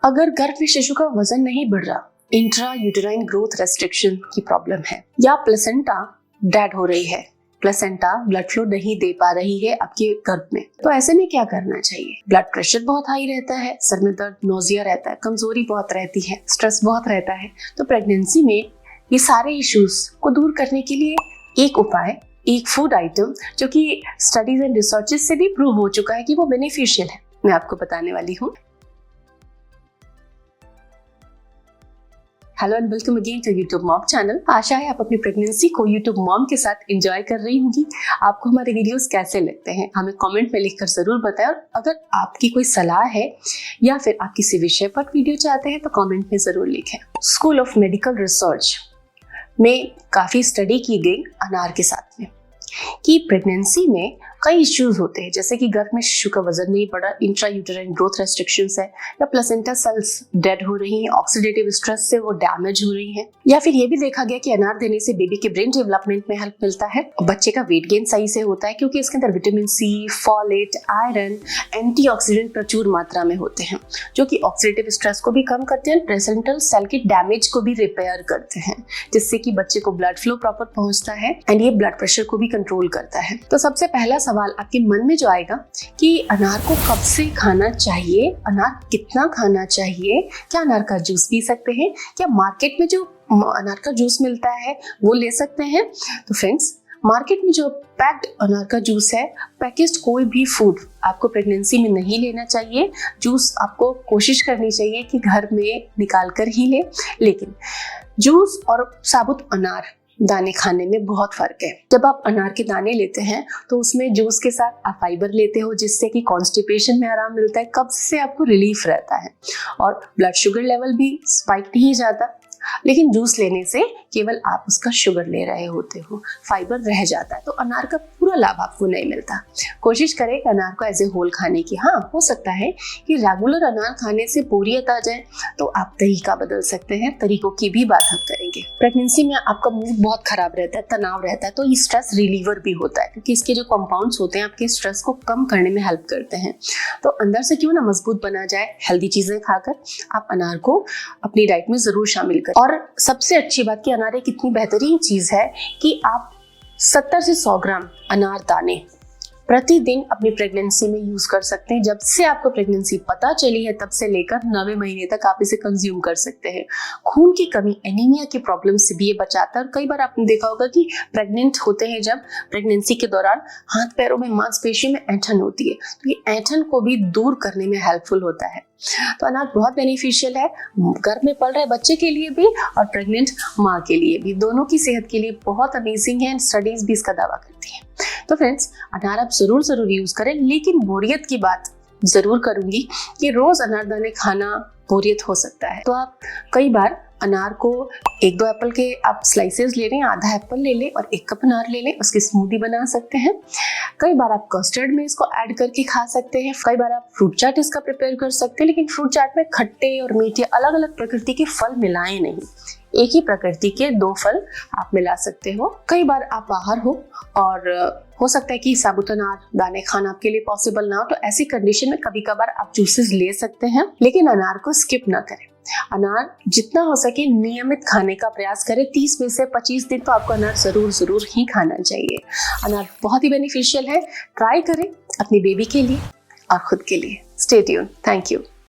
अगर गर्भ में शिशु का वजन नहीं बढ़ रहा, इंट्रा यूटेराइन ग्रोथ रेस्ट्रिक्शन की प्रॉब्लम है, या प्लेसेंटा डेड हो रही है, प्लेसेंटा ब्लड फ्लो नहीं दे पा रही है आपके गर्भ में, तो ऐसे में क्या करना चाहिए? ब्लड प्रेशर बहुत हाई रहता है, सर में दर्द, नोजिया रहता है, कमजोरी बहुत रहती है, स्ट्रेस बहुत रहता है। तो प्रेगनेंसी में ये सारे इश्यूज को दूर करने के लिए एक उपाय, एक फूड आइटम जो कि स्टडीज एंड रिसर्चेस से भी प्रूव हो चुका है कि वो बेनिफिशियल है, मैं आपको बताने वाली हूँ। Hello and welcome again to YouTube mom channel. आशा है आप अपनी प्रेगनेंसी को यूट्यूब मॉम के साथ एंजॉय कर रही होंगी। आपको हमारे वीडियोस कैसे लगते हैं हमें कमेंट में लिखकर जरूर बताएं, और अगर आपकी कोई सलाह है या फिर आप किसी विषय पर वीडियो चाहते हैं तो कमेंट में जरूर लिखें। स्कूल ऑफ मेडिकल रिसर्च में काफी स्टडी की गई अनार के साथ में कि प्रेगनेंसी में कई इश्यूज होते हैं, जैसे कि गर्भ में शिशु का वजन नहीं बढ़ा, इंट्रा यूटेराइन ग्रोथ रेस्ट्रिक्शंस है, या प्लेसेंटा सेल्स डेड हो रही हैं, ऑक्सीडेटिव स्ट्रेस से वो डैमेज हो रही हैं, या फिर ये भी देखा गया कि अनार देने से बेबी के ब्रेन डेवलपमेंट में हेल्प मिलता है, बच्चे का वेट गेन सही से होता है क्योंकि इसके अंदर vitamin C, folate, iron, antioxidant प्रचुर मात्रा में होते हैं जो कि ऑक्सीडेटिव स्ट्रेस को भी कम करते हैं, प्लेसेंटल सेल के डैमेज को भी रिपेयर करते हैं, जिससे कि बच्चे को ब्लड फ्लो प्रॉपर पहुंचता है एंड ये ब्लड प्रेशर को भी कंट्रोल करता है। तो सबसे पहला सवाल आपके मन में जो आएगा कि अनार को कब से खाना चाहिए, अनार कितना खाना चाहिए, क्या अनार का जूस पी सकते हैं, क्या मार्केट में जो अनार का जूस मिलता है वो ले सकते हैं? तो फ्रेंड्स, मार्केट में जो पैक्ड अनार का जूस है, पैकेज्ड कोई भी फूड आपको प्रेगनेंसी में नहीं लेना चाहिए। जूस आपको कोशिश करनी चाहिए कि घर में निकाल कर ही ले, लेकिन जूस और साबुत अनार दाने खाने में बहुत फर्क है। जब आप अनार के दाने लेते हैं तो उसमें जूस के साथ आप फाइबर लेते हो, जिससे कि कॉन्स्टिपेशन में आराम मिलता है, कब्ज से आपको रिलीफ रहता है और ब्लड शुगर लेवल भी स्पाइक नहीं जाता। लेकिन जूस लेने से केवल आप उसका शुगर ले रहे होते हो, फाइबर रह जाता है, तो अनार का पूरा लाभ आपको नहीं मिलता। कोशिश करें कि अनार को एज ए होल खाने की। हाँ, हो सकता है कि रेगुलर अनार खाने से बोरियत आ जाए तो आप तरीका बदल सकते हैं, तरीकों की भी बात हम करेंगे। प्रेगनेंसी में आपका मूड बहुत खराब रहता है, तनाव रहता है, तो ये स्ट्रेस रिलीवर भी होता है क्योंकि इसके जो कंपाउंड्स होते हैं आपके स्ट्रेस को कम करने में हेल्प करते हैं। तो अंदर से क्यों ना मजबूत बना जाए, हेल्दी चीजें खाकर आप अनार को अपनी डाइट में जरूर शामिल करें। और सबसे अच्छी बात कि अनार एक इतनी बेहतरीन चीज है कि आप 70 से 100 ग्राम अनार दाने प्रतिदिन अपनी प्रेगनेंसी में यूज कर सकते हैं। जब से आपको प्रेगनेंसी पता चली है तब से लेकर 9वें महीने तक आप इसे कंज्यूम कर सकते हैं। खून की कमी, एनीमिया की प्रॉब्लम से भी ये बचाता है। और कई बार आपने देखा होगा कि प्रेग्नेंट होते हैं, जब प्रेगनेंसी के दौरान हाथ पैरों में मांसपेशी में ऐंठन होती है, तो ये ऐंठन को भी दूर करने में हेल्पफुल होता है। तो अनार बहुत बेनिफिशियल है, गर्भ में पल रहे बच्चे के लिए भी और प्रेग्नेंट माँ के लिए भी, दोनों की सेहत के लिए बहुत अमेजिंग है। स्टडीज भी इसका दावा करती है। तो फ्रेंड्स, अनार आप जरूर यूज करें, लेकिन बोरियत की बात जरूर करूंगी कि रोज अनार दाने खाना बोरियत हो सकता है। तो आप कई बार अनार को 1-2 एप्पल के आप स्लाइसेस ले लें, आधा एप्पल ले लें और 1 कप अनार ले लें, उसकी स्मूदी बना सकते हैं। कई बार आप कस्टर्ड में इसको ऐड करके खा सकते हैं, कई बार आप फ्रूट चाट इसका प्रिपेयर कर सकते हैं, लेकिन फ्रूट चाट में खट्टे और मीठे अलग अलग प्रकृति के फल मिलाएं नहीं, एक ही प्रकृति के 2 फल आप मिला सकते हो। कई बार आप बाहर हो और हो सकता है कि साबुत अनार दाने खाना आपके लिए पॉसिबल ना हो, तो ऐसी कंडीशन में कभी कभार आप जूसेस ले सकते हैं, लेकिन अनार को स्किप ना करें। अनार जितना हो सके नियमित खाने का प्रयास करें। 30 में से 25 दिन तो आपको अनार जरूर ही खाना चाहिए। अनार बहुत ही बेनिफिशियल है, ट्राई करें अपनी बेबी के लिए और खुद के लिए। Stay tuned. Thank you.